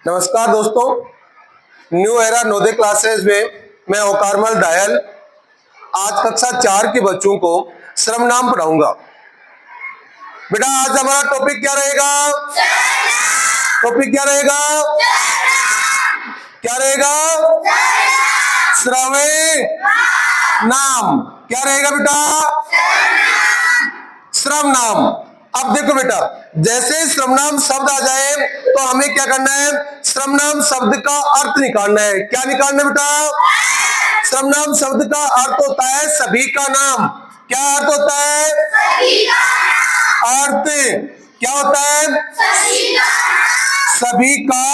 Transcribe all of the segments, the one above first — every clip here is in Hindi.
नमस्कार दोस्तों, न्यू एरा नवोदय क्लासेस में मैं ओकारमल डायल आज कक्षा 4 के बच्चों को सर्वनाम पढ़ाऊंगा। बेटा आज हमारा टॉपिक क्या रहेगा? टॉपिक क्या रहेगा? क्या रहेगा? सर्वनाम। क्या रहेगा बेटा? सर्वनाम। अब देखो बेटा, जैसे सर्वनाम शब्द आ जाए तो हमें क्या करना है? सर्वनाम शब्द का अर्थ निकालना है। क्या निकालना है बेटा? सर्वनाम शब्द का अर्थ होता है सभी का नाम। क्या अर्थ होता है? अर्थ क्या होता है? सभी का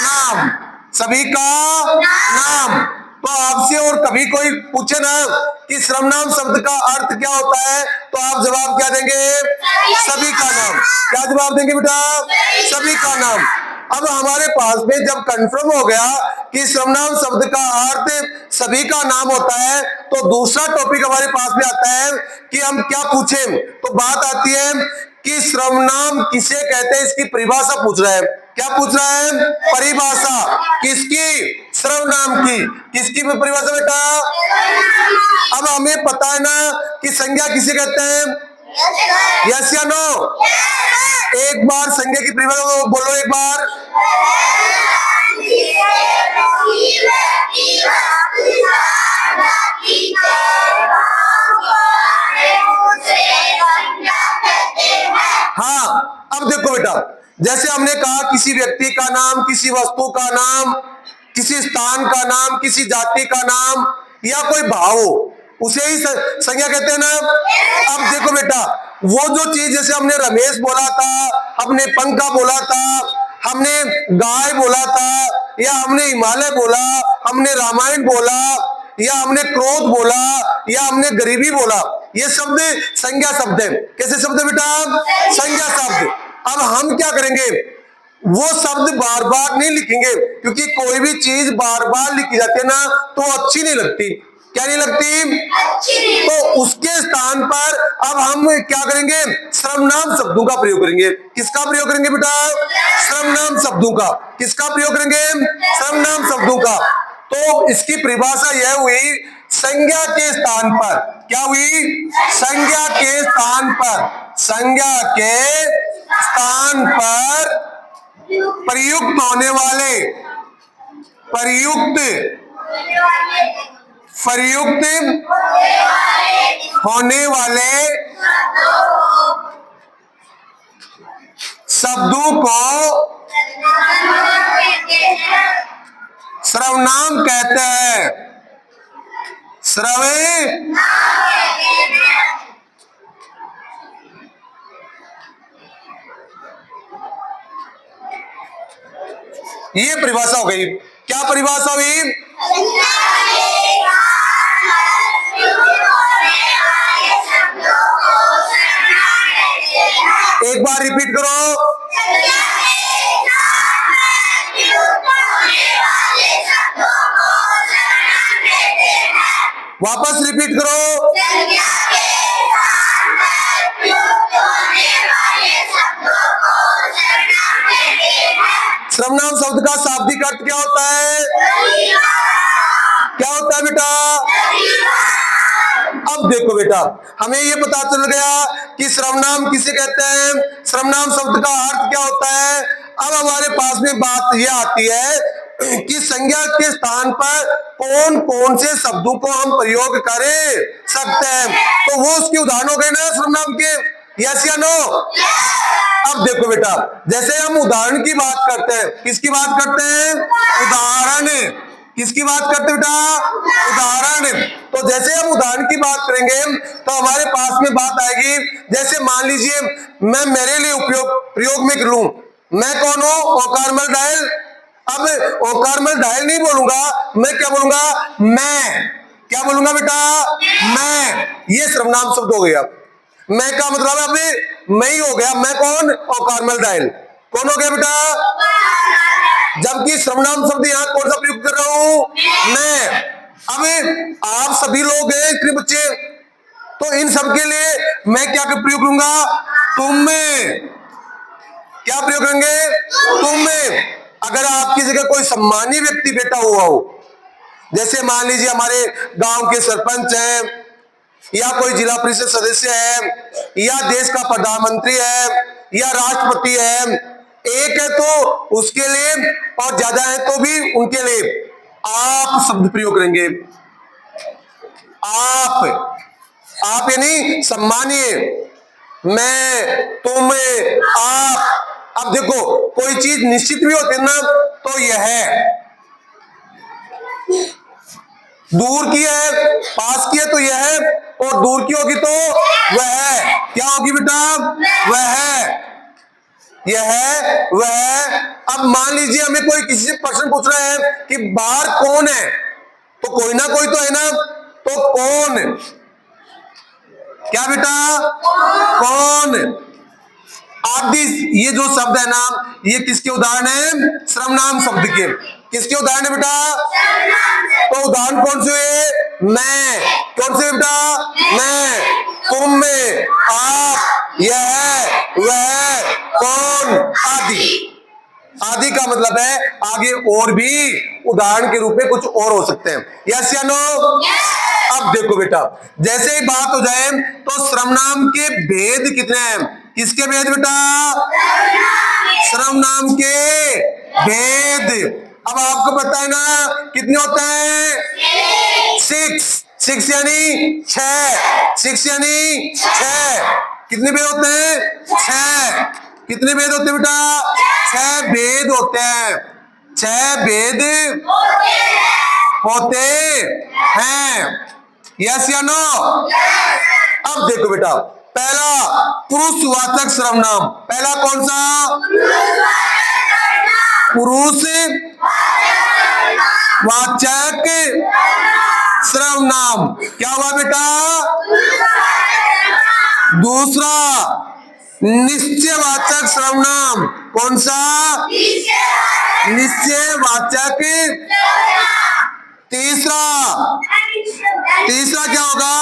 नाम। सभी का नाम। तो आपसे और कभी कोई पूछे ना कि सर्वनाम शब्द का अर्थ क्या होता है, तो आप जवाब क्या देंगे? सभी का नाम। क्या जवाब देंगे बेटा? सभी का नाम। अब हमारे पास में जब कंफर्म हो गया कि सर्वनाम शब्द का अर्थ सभी का नाम होता है, तो दूसरा टॉपिक हमारे पास में आता है कि हम क्या पूछें। तो बात आती है कि सर्वनाम किसे कहते हैं, इसकी परिभाषा पूछ रहा है। क्या पूछ रहा है? परिभाषा। किसकी? सर्वनाम की। किसकी परिभाषा बेटा? अब हमें पता है ना कि संज्ञा किसे कहते हैं? यस या नो? एक बार संज्ञा की परिभाषा बोलो एक बार। हाँ, अब देखो बेटा, जैसे हमने कहा किसी व्यक्ति का नाम, किसी वस्तु का नाम, किसी स्थान का नाम, किसी जाति का नाम या कोई भाव, उसे ही संज्ञा कहते हैं ना। अब देखो बेटा, वो जो चीज, जैसे हमने रमेश बोला था, हमने पंखा बोला था, हमने गाय बोला था, या हमने हिमालय बोला, हमने रामायण बोला, या हमने क्रोध बोला, या हमने गरीबी बोला, ये शब्द संज्ञा शब्द है। कैसे शब्द है बेटा? संज्ञा शब्द। अब हम क्या करेंगे? वो शब्द बार बार नहीं लिखेंगे, क्योंकि कोई भी चीज बार बार लिखी जाती है ना तो अच्छी नहीं लगती। क्या नहीं लगती? तो उसके स्थान पर अब हम क्या करेंगे? सर्वनाम शब्दों का प्रयोग करेंगे। किसका प्रयोग करेंगे बेटा? सर्वनाम शब्दों का। किसका प्रयोग करेंगे? सर्वनाम शब्दों का। तो इसकी परिभाषा यह हुई, संज्ञा के स्थान पर। क्या हुई? संज्ञा के स्थान पर। संज्ञा के स्थान पर प्रयुक्त होने वाले, प्रयुक्त होने वाले शब्दों को सर्वनाम कहते हैं। सर्वनाम। ये परिभाषा हो गई। क्या परिभाषा हुई? एक बार रिपीट करो। वापस रिपीट करो। सर्वनाम शब्द का शाब्दिक अर्थ क्या होता है? क्या होता है बेटा? अब देखो बेटा, हमें ये पता चल गया कि सर्वनाम किसे कहते हैं, सर्वनाम शब्द का अर्थ क्या होता है। अब हमारे पास में बात ये आती है कि संज्ञा के स्थान पर कौन कौन से शब्दों को हम प्रयोग कर सकते हैं। तो वो उसके उदाहरण हो गए ना सर्वनाम के। यस या नो? अब देखो बेटा, जैसे हम उदाहरण की बात करते हैं, किसकी बात करते हैं? उदाहरण। किसकी बात करते हैं बेटा? उदाहरण। तो जैसे हम उदाहरण की बात करेंगे तो हमारे पास में बात आएगी, जैसे मान लीजिए मैं मेरे लिए प्रयोग में कर लूं, मैं कौन हूं? ओकारमल डायल। अब ओकारमल डायल नहीं बोलूंगा, मैं क्या बोलूंगा? मैं। क्या बोलूंगा बेटा? मैं। ये सर्वनाम शब्द हो गया। मैं का मतलब है अभी मैं ही हो गया। मैं कौन? ओकारमल डायल। कौन हो गया बेटा? जबकि सर्वनाम शब्द यहाँ कौन सा प्रयोग कर रहा हूं? मैं। अब आप सभी लोग हैं इतने बच्चे, तो इन सब के लिए मैं क्या प्रयोग करूंगा? तुम में। क्या प्रयोग करेंगे? तुम में। अगर आपकी जगह कोई सम्मानीय व्यक्ति बैठा हुआ हो, जैसे मान लीजिए हमारे गांव के सरपंच हैं, या कोई जिला परिषद सदस्य है, या देश का प्रधानमंत्री है, या राष्ट्रपति है, एक है तो उसके लिए, और ज्यादा है तो भी उनके लिए आप शब्द प्रयोग करेंगे। आप यानी सम्मानीय, मैं, तुम, आप। अब देखो कोई चीज निश्चित भी होती है ना, तो यह दूर की है, पास की है तो यह है, और दूर की होगी तो वह। क्या होगी बेटा? वह, यह, वह। अब मान लीजिए हमें कोई किसी से प्रश्न पूछ रहा है कि बाहर कौन है, तो कोई ना कोई तो है ना, तो कौन। क्या बेटा? कौन। आदि, ये जो शब्द है ना, ये किसके उदाहरण है? सर्वनाम शब्द के। किसके उदाहरण है बेटा? तो उदाहरण कौन से हुए? मैं। कौन से बेटा? मैं, तुम में, आप, यह, वह, कौन, आदि। आदि का मतलब है आगे और भी उदाहरण के रूप में कुछ और हो सकते हैं। यस या नो? अब देखो बेटा, जैसे ही बात हो जाए तो सर्वनाम के भेद कितने हैं? किसके भेद बेटा? सर्वनाम के भेद। अब आपको पता है ना कितने होते हैं? 6 यानी 6। 6 यानी 6। कितने भेद होते हैं? 6। कितने भेद होते हैं बेटा? 6 भेद होते हैं। 6 भेद होते हैं। यस या नो? अब देखो बेटा, पहला पुरुषवाचक सर्वनाम। पहला कौन सा? पुरुष वाचक सर्वनाम। क्या हुआ बेटा? दूसरा निश्चयवाचक सर्वनाम। कौन सा? निश्चयवाचक। तीसरा क्या होगा?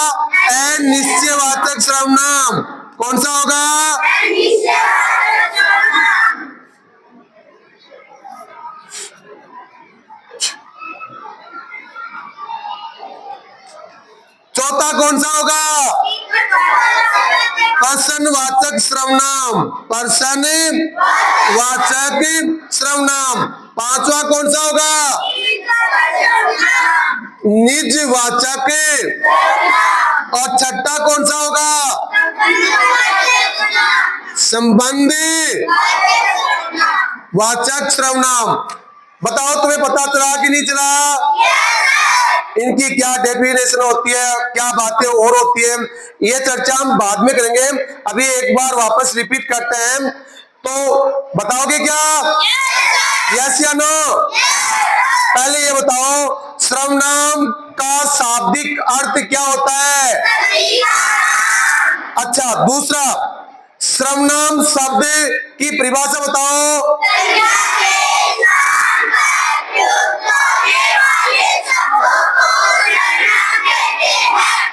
अनिश्चयवाचक सर्वनाम। कौन सा होगा? चौथा कौन सा होगा? प्रश्नवाचक सर्वनाम। प्रश्नवाचक सर्वनाम। पांचवा कौन सा होगा? निजवाचक। और छठा कौन सा होगा? संबंधी वाचक सर्वनाम। बताओ तुम्हें पता चला कि नहीं चला? इनकी क्या डेफिनेशन होती है, क्या बातें और होती है, ये चर्चा हम बाद में करेंगे। अभी एक बार वापस रिपीट करते हैं, तो बताओगे क्या? यस या नो? पहले ये बताओ, सर्वनाम का शाब्दिक अर्थ क्या होता है? अच्छा, दूसरा, सर्वनाम शब्द की परिभाषा बताओ।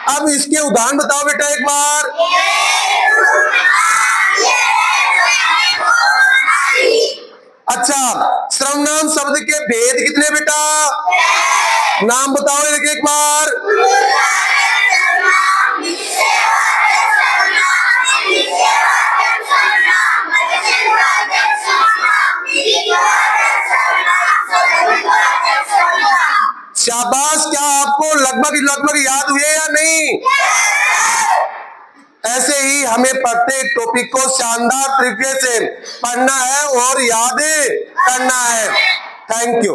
अब इसके उदाहरण बताओ बेटा एक बार। अच्छा, सर्वनाम शब्द के भेद कितने बेटा? नाम बताओ एक बार। शाबाश, क्या आपको लगभग याद हुए या नहीं? ऐसे ही हमें प्रत्येक टॉपिक को शानदार तरीके से पढ़ना है और याद करना है। Thank you.